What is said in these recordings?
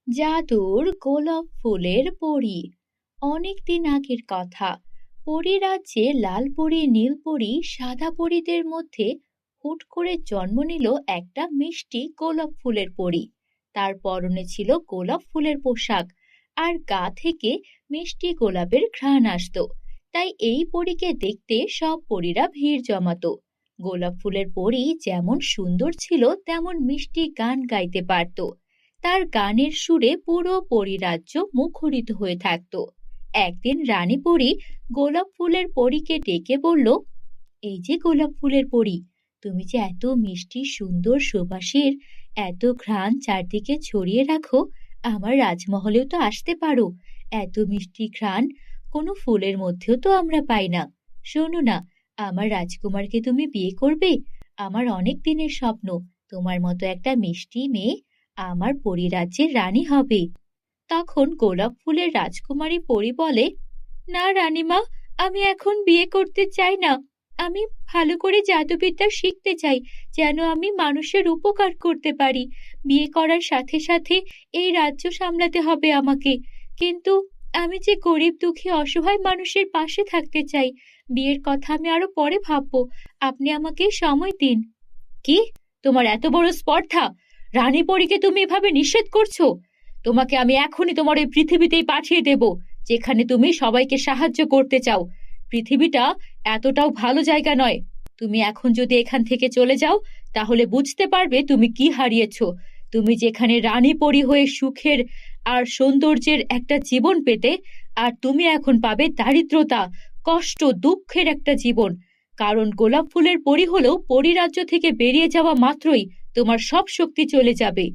জাদুর গোলাপ ফুলের পরী। অনেক দিন আগের কথা। পরীরাজ্যে লাল পরী, নীল পরী, সাদা পরীদের মধ্যে হুট করে জন্ম নিল একটা মিষ্টি গোলাপ ফুলের পরী। তার পরনে ছিল গোলাপ ফুলের পোশাক, আর গা থেকে মিষ্টি গোলাপের ঘ্রাণ আসতো। তাই এই পরীকে দেখতে সব পরীরা ভিড় জমাতো। গোলাপ ফুলের পরী যেমন সুন্দর ছিল, তেমন মিষ্টি গান গাইতে পারত। তার গানের সুরে পুরো পরীরাজ্য মুখরিত হয়ে থাকত। একদিন রানী পরী গোলাপ ফুলের পরীকে ডেকে বলল, এই যে গোলাপ ফুলের পরী, তুমি যে এত মিষ্টি সুন্দর সুবাসের এত ঘ্রাণ চারদিকে ছড়িয়ে রাখো, আমার রাজমহলেও তো আসতে পারো। এত মিষ্টি ঘ্রাণ কোনো ফুলের মধ্যেও তো আমরা পাই না। শোনো না, আমার রাজকুমারকে তুমি বিয়ে করবে? আমার অনেক দিনের স্বপ্ন, তোমার মতো একটা মিষ্টি মেয়ে আমার পরীরাজ্যের রানী হবে। তখন গোলাপ ফুলের রাজকুমারী পরী বলে, না রানীমা, আমি এখন বিয়ে করতে চাই না। আমি ভালো করে জাদুবিদ্যা শিখতে চাই, যেন আমি মানুষের উপকার করতে পারি। বিয়ে করার সাথে সাথে এই রাজ্য সামলাতে হবে আমাকে। কিন্তু আমি যে গরিব দুঃখী অসহায় মানুষের পাশে থাকতে চাই। বিয়ের কথা আমি আরো পরে ভাববো। আপনি আমাকে সময় দিন। কি, তোমার এত বড় স্পর্ধা! রানী পরীকে তুমি এভাবে নিষেধ করছো? তোমাকে আমি এখনই তোমার এই পৃথিবীতেই পাঠিয়ে দেব, যেখানে তুমি সবাইকে সাহায্য করতে চাও। পৃথিবীটা এতটাও ভালো জায়গা নয়। তুমি এখন যদি এখান থেকে চলে যাও, তাহলে বুঝতে পারবে তুমি কি হারিয়েছো। তুমি যেখানে রানী পরী হয়ে সুখের আর সৌন্দর্যের একটা জীবন পেতে, আর তুমি এখন পাবে দারিদ্রতা, কষ্ট, দুঃখের একটা জীবন। কারণ গোলাপ ফুলের পরী হলেও পরীরাজ্য থেকে বেরিয়ে যাওয়া মাত্রই তোমার সব শক্তি চলে যাবে।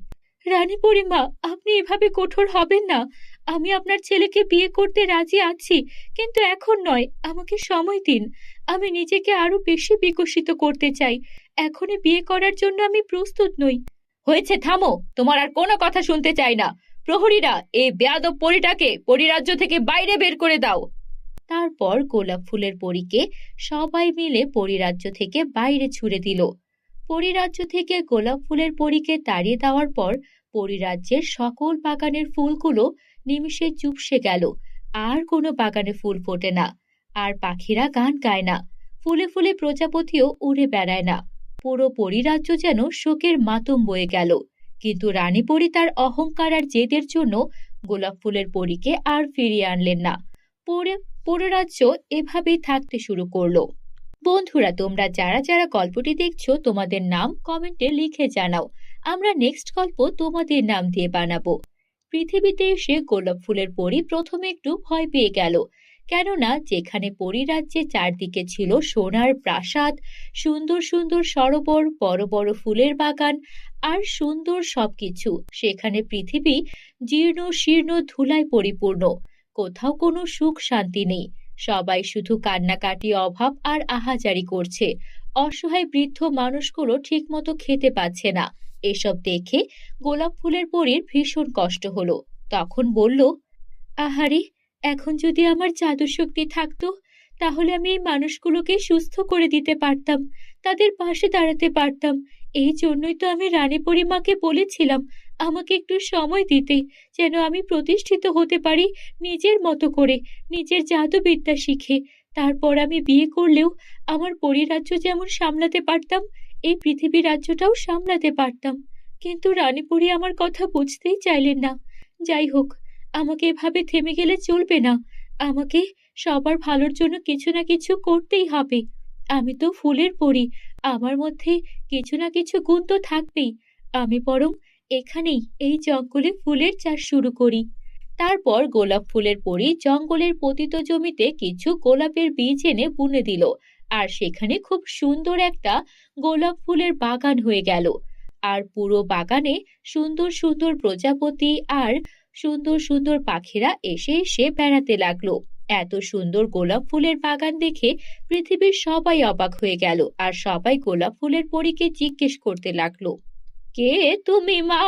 রানী পরিমা, আপনি এভাবে কঠোর হবেন না। আমি আপনার ছেলেকে বিয়ে করতে রাজি আছি, কিন্তু এখন নয়। আমাকে সময় দিন। আমি নিজেকে আরো বেশি বিকশিত করতে চাই। এখনই বিয়ে করার জন্য আমি প্রস্তুত নই। হয়েছে, থামো। তোমার আর কোনো কথা শুনতে চাই না। প্রহরীরা, এই বেয়াদব পরীটাকে পরীরাজ্য থেকে বাইরে বের করে দাও। তারপর গোলাপ ফুলের পরীকে সবাই মিলে পরীরাজ্য থেকে বাইরে ছুড়ে দিল। পরীরাজ্য থেকে গোলাপ ফুলের পরীকে তাড়িয়ে দেওয়ার পর পরীরাজ্যের সকল বাগানের ফুলগুলো নিমিষে চুপসে গেল। আর কোনো বাগানে ফুল ফোটে না, আর পাখিরা গান গায় না। ফুলে ফুলে প্রজাপতিও উড়ে বেড়ায় না। পুরো পরীরাজ্য যেন শোকের মাতম বয়ে গেল। কিন্তু রানী পরী তার অহংকার আর জেদের জন্য গোলাপ ফুলের পরীকে আর ফিরিয়ে আনলেন না। পরে পরীরাজ্য এভাবেই থাকতে শুরু করলো। বন্ধুরা, তোমরা যারা যারা গল্পটি দেখছো, তোমাদের নাম কমেন্টে লিখে জানাও। আমরা নেক্সট গল্প তোমাদের নাম দিয়ে বানাবো। পৃথিবীতে এসে গোলাপ ফুলের পরী প্রথমে একটু ভয় পেয়ে গেল। কেননা যেখানে পরীরাজ্যে চারদিকে ছিল সোনার প্রাসাদ, সুন্দর সুন্দর সরোবর, বড় বড় ফুলের বাগান আর সুন্দর সবকিছু, সেখানে পৃথিবী জীর্ণ শীর্ণ ধুলায় পরিপূর্ণ। কোথাও কোনো সুখ শান্তি নেই। সবাই শুধু কান্নাকাটি, অভাব আর আহাজারি করছে। অসহায় বৃদ্ধ মানুষগুলো ঠিকমতো খেতে পাচ্ছে না। এসব দেখে গোলাপ ফুলের পরীর ভীষণ কষ্ট হলো। তখন বলল, আহারে, এখন যদি আমার জাদু শক্তি থাকতো, তাহলে আমি এই মানুষগুলোকে সুস্থ করে দিতে পারতাম, তাদের পাশে দাঁড়াতে পারতাম। এই জন্যই তো আমি রানী পরিমাকে বলেছিলাম আমাকে একটু সময় দিতে, যেন আমি প্রতিষ্ঠিত হতে পারি নিজের মতো করে, নিজের জাদুবিদ্যা শিখে। তারপর আমি বিয়ে করলেও আমার পরিরাজ্য যেমন সামলাতে পারতাম, এই পৃথিবী রাজ্যটাও সামলাতে পারতাম। কিন্তু রানী পরি আমার কথা বুঝতেই চাইলেন না। যাই হোক, আমাকে এভাবে থেমে গেলে চলবে না। আমাকে সবার ভালোর জন্য কিছু না কিছু করতেই হবে। আমি তো ফুলের পরী, আমার মধ্যে কিছু না কিছু গুণ তো থাকবেই। আমি বরং এখানেই এই জঙ্গলে ফুলের চাষ শুরু করি। তারপর গোলাপ ফুলের পরী জঙ্গলের পতিত জমিতে কিছু গোলাপের বীজ এনে বুনে দিল। আর সেখানে খুব সুন্দর একটা গোলাপ ফুলের বাগান হয়ে গেল। আর পুরো বাগানে সুন্দর সুন্দর প্রজাপতি আর সুন্দর সুন্দর পাখিরা এসে এসে বেড়াতে লাগলো। এত সুন্দর গোলাপ ফুলের বাগান দেখে পৃথিবীর সবাই অবাক হয়ে গেল। আর সবাই গোলাপ ফুলের পরীকে জিজ্ঞেস করতে লাগলো, কে তুমি মা?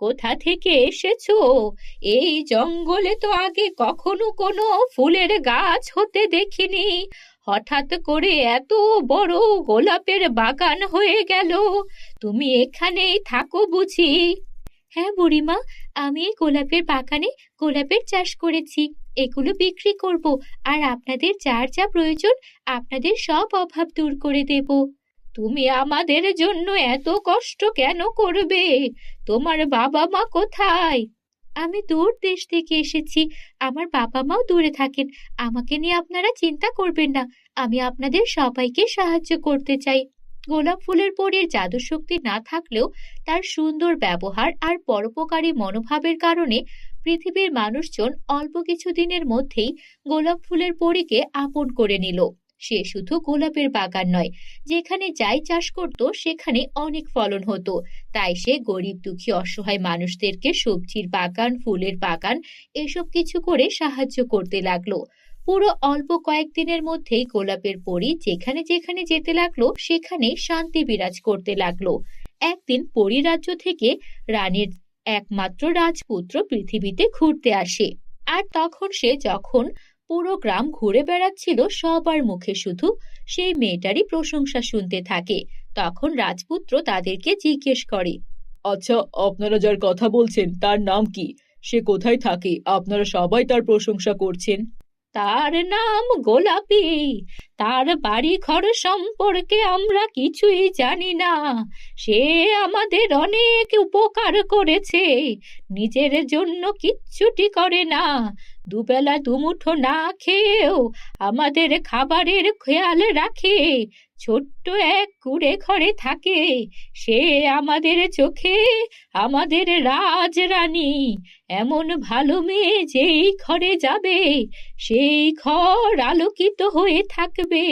কোথা থেকে এসেছো? এই জঙ্গলে তো আগে কখনো কোনো ফুলের গাছ হতে দেখিনি। হঠাৎ করে এত বড় গোলাপের বাগান হয়ে গেল। তুমি এখানেই থাকো বুঝি? হ্যাঁ বুড়িমা, আমি এই গোলাপের বাগানে গোলাপের চাষ করেছি। এগুলো বিক্রি করব, আর আপনাদের যার যা প্রয়োজন আপনাদের সব অভাব দূর করে দেব। তুমি আমাদের জন্য এত কষ্ট কেন করবে? তোমার বাবা মা কোথায়? আমি দূর দেশ থেকে এসেছি। আমার বাবা মাও দূরে থাকেন। আমাকে নিয়ে আপনারা চিন্তা করবেন না। আমি আপনাদের সবাইকে সাহায্য করতে চাই। গোলাপ ফুলের পরীর জাদুশক্তি না থাকলেও তার সুন্দর ব্যবহার আর পরোপকারী মনোভাবের কারণে পৃথিবীর মানুষজন অল্প কিছু দিনের মধ্যেই গোলাপ ফুলের পরীকে আপন করে নিল। সে শুধু গোলাপের বাগান নয়, যেখানে যাই চাষ করত সেখানে অনেক ফলন হতো। তাই সে গরিব দুঃখী অসহায় মানুষদেরকে সবজির বাগান, ফুলের বাগান এসব কিছু করে সাহায্য করতে লাগলো। পুরো অল্প কয়েকদিনের মধ্যেই গোলাপের পরী যেখানে যেখানে যেতে লাগলো সেখানে শান্তি বিরাজ করতে লাগলো। একদিন পরী রাজ্য থেকে রানীর একমাত্র রাজপুত্র পৃথিবীতে ঘুরতে আসে। আর তখন সে যখন পুরো গ্রাম ঘুরে বেড়াচ্ছিল, সবার মুখে শুধু সেই মেয়েটারই প্রশংসা শুনতে থাকে। তখন রাজপুত্র তাদেরকে জিজ্ঞেস করে, আচ্ছা, আপনারা যার কথা বলছেন তার নাম কি? সে কোথায় থাকে? আপনারা সবাই তার প্রশংসা করছেন। তার নাম গোলাপি। তার বাড়ি ঘর সম্পর্কে আমরা কিছুই জানি না। সে আমাদের অনেক উপকার করেছে, নিজের জন্য কিচ্ছুটি করে না। দুবেলা দুমুঠো না খেয়েও আমাদের খাবারের খেয়াল রাখে। ছোট্ট এক কুঁড়ে ঘরে থাকে। সে আমাদের চোখে আমাদের রাজরানী। এমন ভালো মেয়ে যেই ঘরে যাবে সেই ঘর আলোকিত হয়ে থাকবে।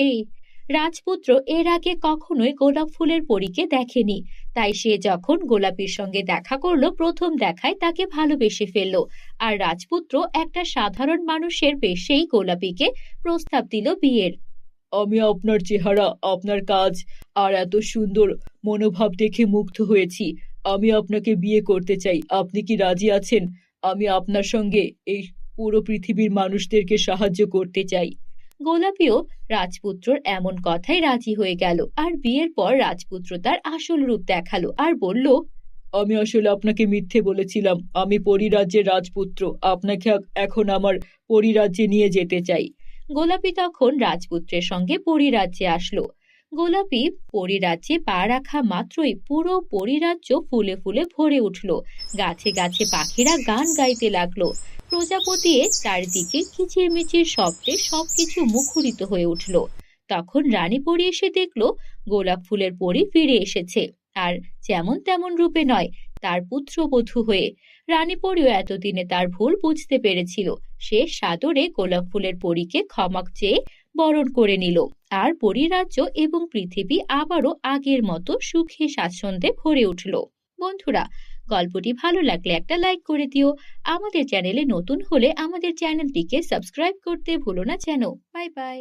রাজপুত্র এর আগে কখনোই গোলাপ ফুলের পরীকে দেখেনি, তাই সে যখন গোলাপির সঙ্গে দেখা করলো প্রথম দেখায় তাকে ভালোবেসে ফেললো। আর রাজপুত্র একটা সাধারণ মানুষের বেশেই গোলাপিকে প্রস্তাব দিল বিয়ের। আমি আপনার চেহারা, আপনার কাজ আর এত সুন্দর মনোভাব দেখে মুগ্ধ হয়েছি। আমি আপনাকে বিয়ে করতে চাই। আপনি কি রাজি আছেন? আমি আপনার সঙ্গে এই পুরো পৃথিবীর মানুষদেরকে সাহায্য করতে চাই। গোলাপিও রাজপুত্রর এমন কথায় রাজি হয়ে গেল। আর বিয়ের পর রাজপুত্র তার আসল রূপ দেখালো আর বলল, আমি আসলে আপনাকে মিথ্যে বলেছিলাম। আমি পরিরাজ্যের রাজপুত্র। আপনাকে এখন আমার পরিরাজ্যে নিয়ে যেতে চাই। গোলাপি তখন রাজপুত্রের সঙ্গে পরিরাজ্যে আসলো। গোলাপি পরিরাজ্যে পা রাখা মাত্রই পুরো পরিরাজ্য ফুলে ফুলে ভরে উঠল। গাছে গাছে পাখিরা গান গাইতে লাগলো। প্রজাপতি চারিদিকে কিচিরমিচির শব্দে সবকিছু মুখরিত হয়ে উঠল। তখন রানী পরী এসে দেখলো গোলাপ ফুলের পরী ফিরে এসেছে, আর যেমন তেমন রূপে নয়, তার পুত্রবধূ হয়ে। রানী পরীও এতদিনে তার ভুল বুঝতে পেরেছিল। সে সাদরে গোলাপ ফুলের পরীকে ক্ষমা চেয়ে বরণ করে নিল। আর পরিরাজ্য এবং পৃথিবী আবারও আগের মতো সুখে স্বাচ্ছন্দ্যে ভরে উঠল। বন্ধুরা, গল্পটি ভালো লাগলে একটা লাইক করে দিও। আমাদের চ্যানেলে নতুন হলে আমাদের চ্যানেলটিকে সাবস্ক্রাইব করতে ভুলো না যেন। Bye bye.